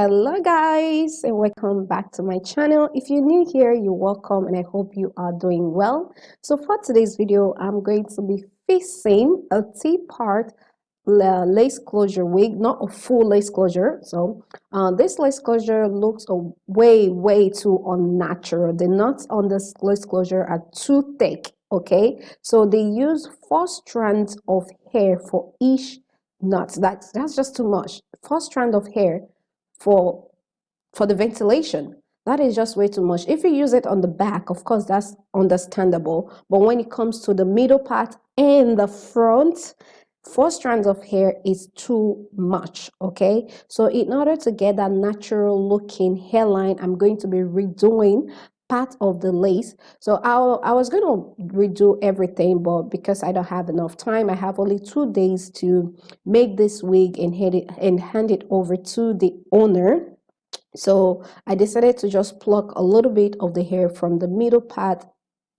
Hello guys and welcome back to my channel. If you're new here, you're welcome and I hope you are doing well. So for today's video, I'm going to be fixing a T-part lace closure wig, not a full lace closure. So this lace closure looks way too unnatural. The knots on this lace closure are too thick. Okay, so they use 4 strands of hair for each knot. That's just too much. 4 strands of hair for the ventilation. That is just way too much. If you use it on the back, of course that's understandable, but when it comes to the middle part and the front, 4 strands of hair is too much. Okay, so in order to get that natural looking hairline, I'm going to be redoing part of the lace. So I was going to redo everything, but because I don't have enough time, I have only 2 days to make this wig and hand it over to the owner. So I decided to just pluck a little bit of the hair from the middle part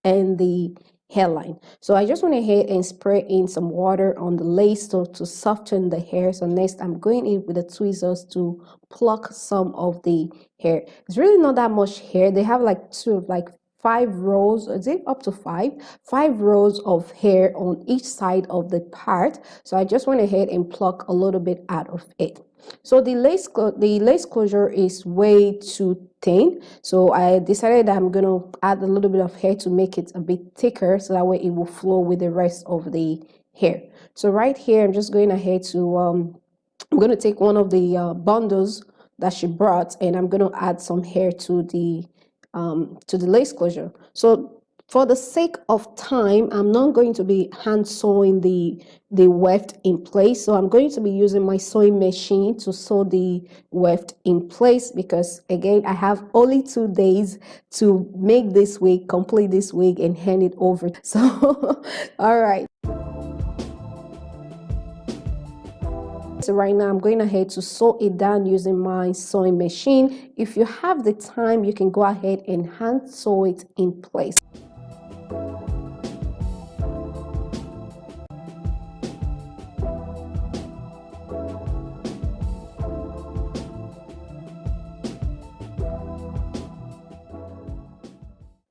and the hairline. So I just went ahead and spray in some water on the lace to soften the hair. So next I'm going in with the tweezers to pluck some of the hair. It's really not that much hair. They have like 5 rows, is it up to 5 rows of hair on each side of the part. So I just went ahead and pluck a little bit out of it. So the lace closure is way too thin, so I decided that I'm gonna add a little bit of hair to make it a bit thicker, so that way it will flow with the rest of the hair. So right here I'm just going ahead to I'm going to take one of the bundles that she brought, and I'm going to add some hair to the lace closure. So for the sake of time, I'm not going to be hand sewing the weft in place. So I'm going to be using my sewing machine to sew the weft in place, because again, I have only 2 days to make this wig, complete this wig, and hand it over. So all right. So right now I'm going ahead to sew it down using my sewing machine. If you have the time, you can go ahead and hand sew it in place.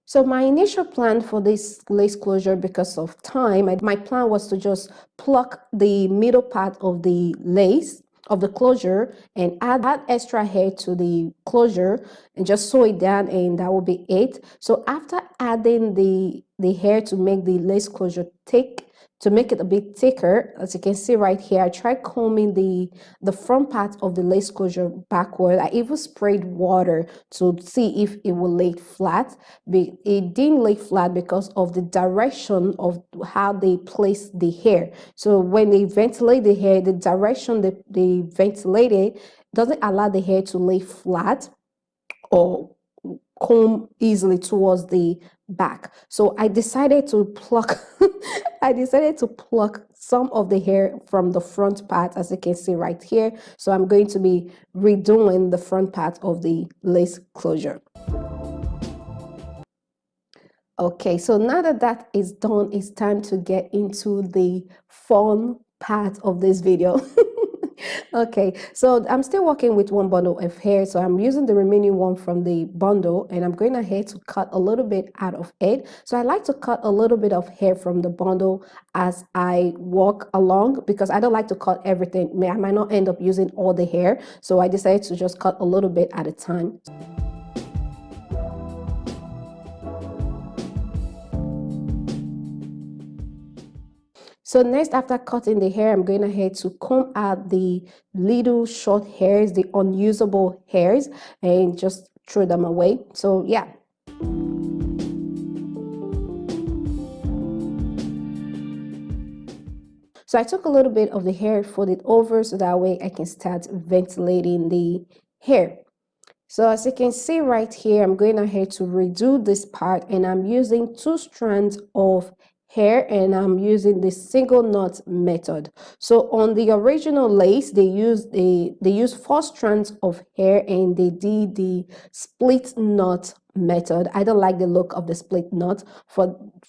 So my initial plan for this lace closure, because of time, my plan was to just pluck the middle part of the lace, of the closure, and add extra hair to the closure and just sew it down, and that will be it. So after adding the hair to make the lace closure thick, to make it a bit thicker, as you can see right here, I tried combing the front part of the lace closure backward. I even sprayed water to see if it will lay flat, but it didn't lay flat because of the direction of how they place the hair. So when they ventilate the hair, the direction they ventilate it doesn't allow the hair to lay flat or comb easily towards the back. So I decided to pluck I decided to pluck some of the hair from the front part, as you can see right here. So I'm going to be redoing the front part of the lace closure. Okay, so now that that is done, it's time to get into the fun part of this video. Okay, so I'm still working with 1 bundle of hair, so I'm using the remaining one from the bundle, and I'm going ahead to cut a little bit out of it. So I like to cut a little bit of hair from the bundle as I walk along, because I don't like to cut everything. I might not end up using all the hair, so I decided to just cut a little bit at a time. So next, after cutting the hair, I'm going ahead to comb out the little short hairs, the unusable hairs, and just throw them away. So yeah. So I took a little bit of the hair, folded over, so that way I can start ventilating the hair. So as you can see right here, I'm going ahead to redo this part, and I'm using 2 strands of hair, and I'm using the single knot method. So on the original lace, they use 4 strands of hair, and they did the split knot method. I don't like the look of the split knot. For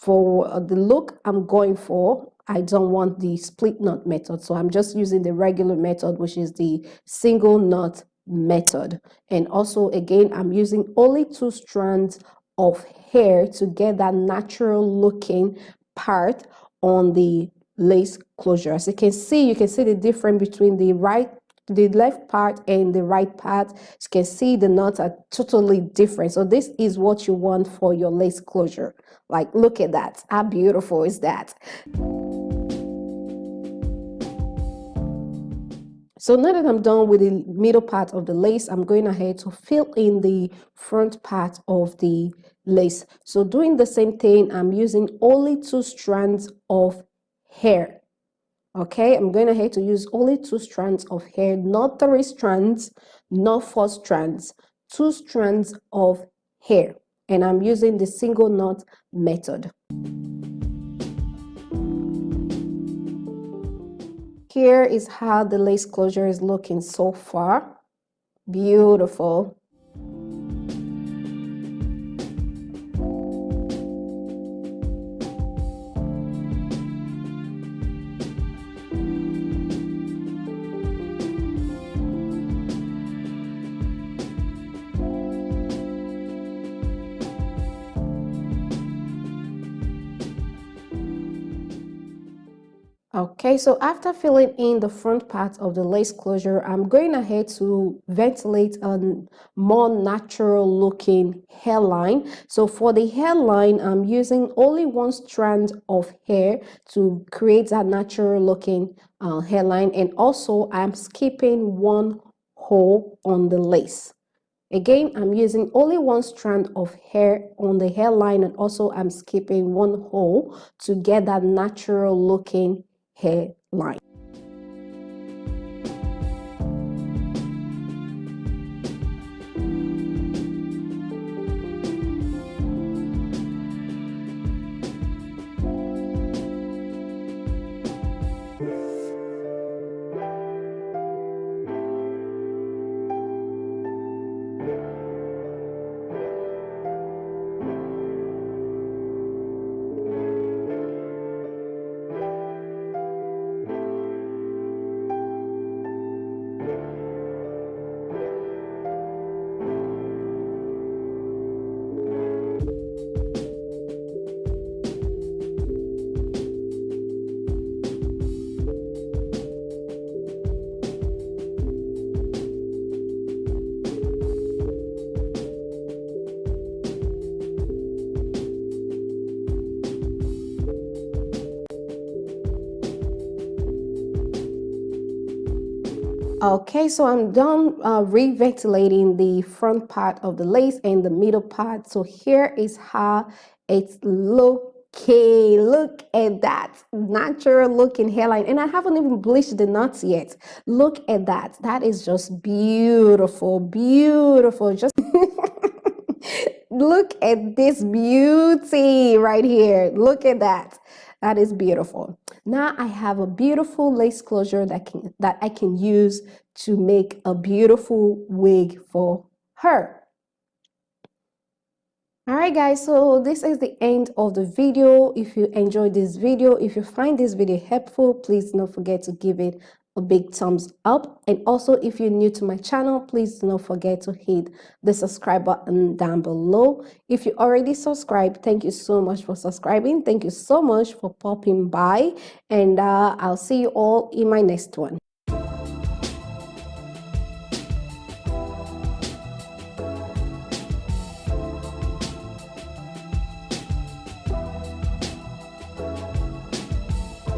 the look I'm going for, I don't want the split knot method, so I'm just using the regular method, which is the single knot method. And also, again, I'm using only 2 strands of hair to get that natural looking part on the lace closure. As you can see the difference between the left part and the right part. You can see the knots are totally different. So this is what you want for your lace closure. Like, look at that. How beautiful is that? So now that I'm done with the middle part of the lace, I'm going ahead to fill in the front part of the lace. So doing the same thing, I'm using only 2 strands of hair. Okay, I'm going ahead to use only 2 strands of hair, not 3 strands, not 4 strands, 2 strands of hair. And I'm using the single knot method. Here is how the lace closure is looking so far. Beautiful. Okay, so after filling in the front part of the lace closure, I'm going ahead to ventilate a more natural looking hairline. So for the hairline, I'm using only 1 strand of hair to create that natural looking hairline, and also I'm skipping 1 hole on the lace. Again, I'm using only 1 strand of hair on the hairline, and also I'm skipping 1 hole to get that natural looking hairline. Okay, so I'm done re-ventilating the front part of the lace and the middle part. So here is how it's looking. Look at that natural looking hairline, and I haven't even bleached the knots yet. Look at that. That is just beautiful, beautiful. Just look at this beauty right here. Look at that. That is beautiful. Now I have a beautiful lace closure that I can use to make a beautiful wig for her. Alright guys, so this is the end of the video. If you enjoyed this video, if you find this video helpful, please don't forget to give it a big thumbs up. And also, if you're new to my channel, please don't forget to hit the subscribe button down below. If you already subscribed, thank you so much for subscribing. Thank you so much for popping by, and I'll see you all in my next one.